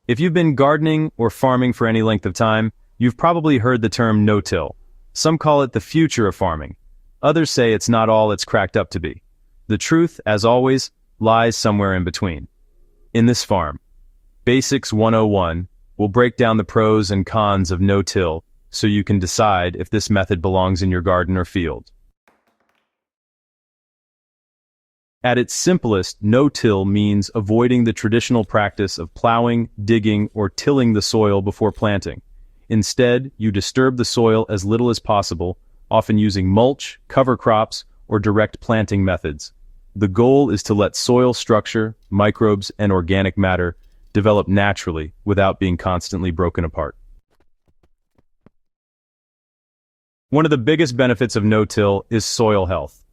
If you've been gardening or farming for any length of time, you've probably heard the term no-till. Some call it the future of farming. Others say it's not all it's cracked up to be. The truth, as always, lies somewhere in between. In this farm, Basics 101 will break down the pros and cons of no-till so you can decide if this method belongs in your garden or field. At its simplest, no-till means avoiding the traditional practice of plowing, digging, or tilling the soil before planting. Instead, you disturb the soil as little as possible, often using mulch, cover crops, or direct planting methods. The goal is to let soil structure, microbes, and organic matter develop naturally without being constantly broken apart. One of the biggest benefits of no-till is soil health.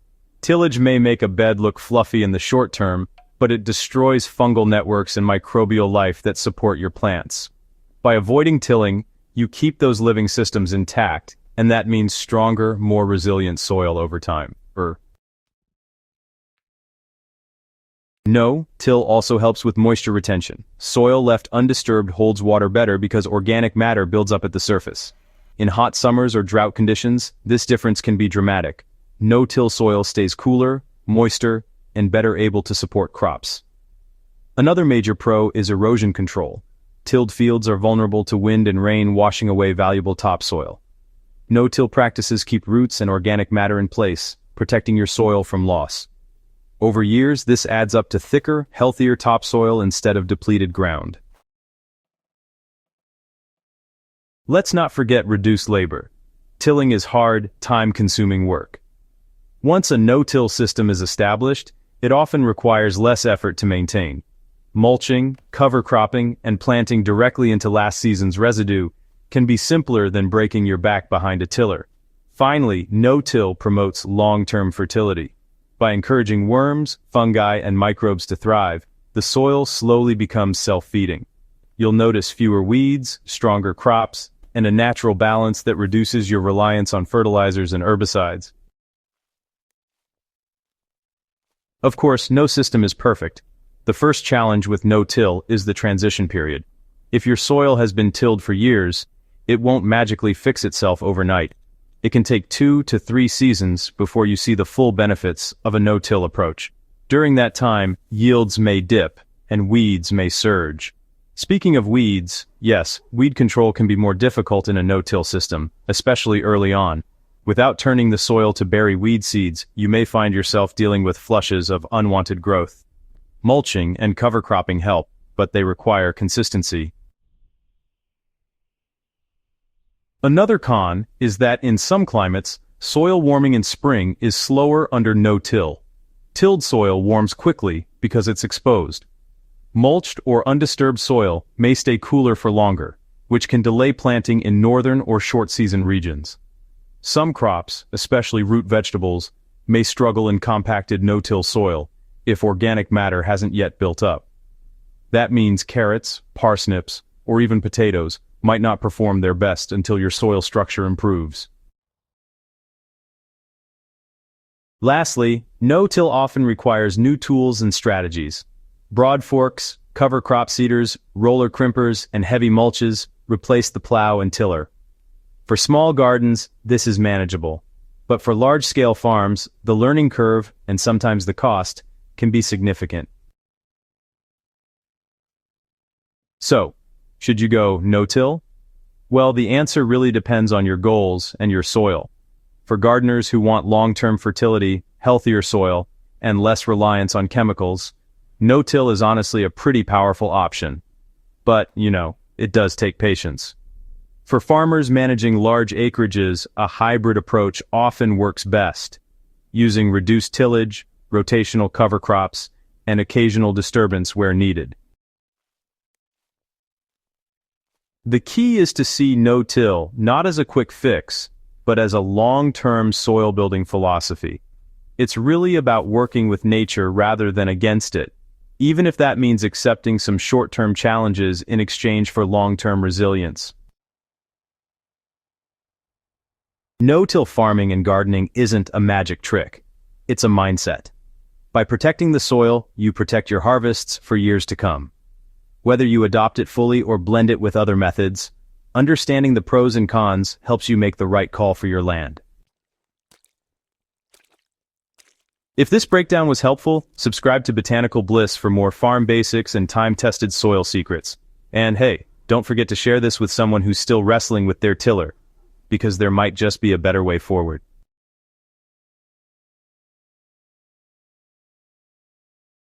Tillage may make a bed look fluffy in the short term, but it destroys fungal networks and microbial life that support your plants. By avoiding tilling, you keep those living systems intact, and that means stronger, more resilient soil over time. No-till also helps with moisture retention. Soil left undisturbed holds water better because organic matter builds up at the surface. In hot summers or drought conditions, this difference can be dramatic. No-till soil stays cooler, moister, and better able to support crops. Another major pro is erosion control. Tilled fields are vulnerable to wind and rain washing away valuable topsoil. No-till practices keep roots and organic matter in place, protecting your soil from loss. Over years, this adds up to thicker, healthier topsoil instead of depleted ground. Let's not forget reduced labor. Tilling is hard, time-consuming work. Once a no-till system is established, it often requires less effort to maintain. Mulching, cover cropping, and planting directly into last season's residue can be simpler than breaking your back behind a tiller. Finally, no-till promotes long-term fertility. By encouraging worms, fungi, and microbes to thrive, the soil slowly becomes self-feeding. You'll notice fewer weeds, stronger crops, and a natural balance that reduces your reliance on fertilizers and herbicides. Of course, no system is perfect. The first challenge with no-till is the transition period. If your soil has been tilled for years, it won't magically fix itself overnight. It can take 2 to 3 seasons before you see the full benefits of a no-till approach. During that time, yields may dip, and weeds may surge. Speaking of weeds, yes, weed control can be more difficult in a no-till system, especially early on. Without turning the soil to bury weed seeds, you may find yourself dealing with flushes of unwanted growth. Mulching and cover cropping help, but they require consistency. Another con is that in some climates, soil warming in spring is slower under no-till. Tilled soil warms quickly because it's exposed. Mulched or undisturbed soil may stay cooler for longer, which can delay planting in northern or short-season regions. Some crops, especially root vegetables, may struggle in compacted no-till soil if organic matter hasn't yet built up. That means carrots, parsnips, or even potatoes might not perform their best until your soil structure improves. Lastly, no-till often requires new tools and strategies. Broad forks, cover crop seeders, roller crimpers, and heavy mulches replace the plow and tiller. For small gardens, this is manageable. But for large-scale farms, the learning curve, and sometimes the cost, can be significant. So, should you go no-till? Well, the answer really depends on your goals and your soil. For gardeners who want long-term fertility, healthier soil, and less reliance on chemicals, no-till is honestly a pretty powerful option. But, it does take patience. For farmers managing large acreages, a hybrid approach often works best, using reduced tillage, rotational cover crops, and occasional disturbance where needed. The key is to see no-till not as a quick fix, but as a long-term soil-building philosophy. It's really about working with nature rather than against it, even if that means accepting some short-term challenges in exchange for long-term resilience. No-till farming and gardening isn't a magic trick. It's a mindset. By protecting the soil, you protect your harvests for years to come. Whether you adopt it fully or blend it with other methods, understanding the pros and cons helps you make the right call for your land. If this breakdown was helpful, subscribe to Botanical Bliss for more farm basics and time-tested soil secrets. And hey, don't forget to share this with someone who's still wrestling with their tiller, because there might just be a better way forward.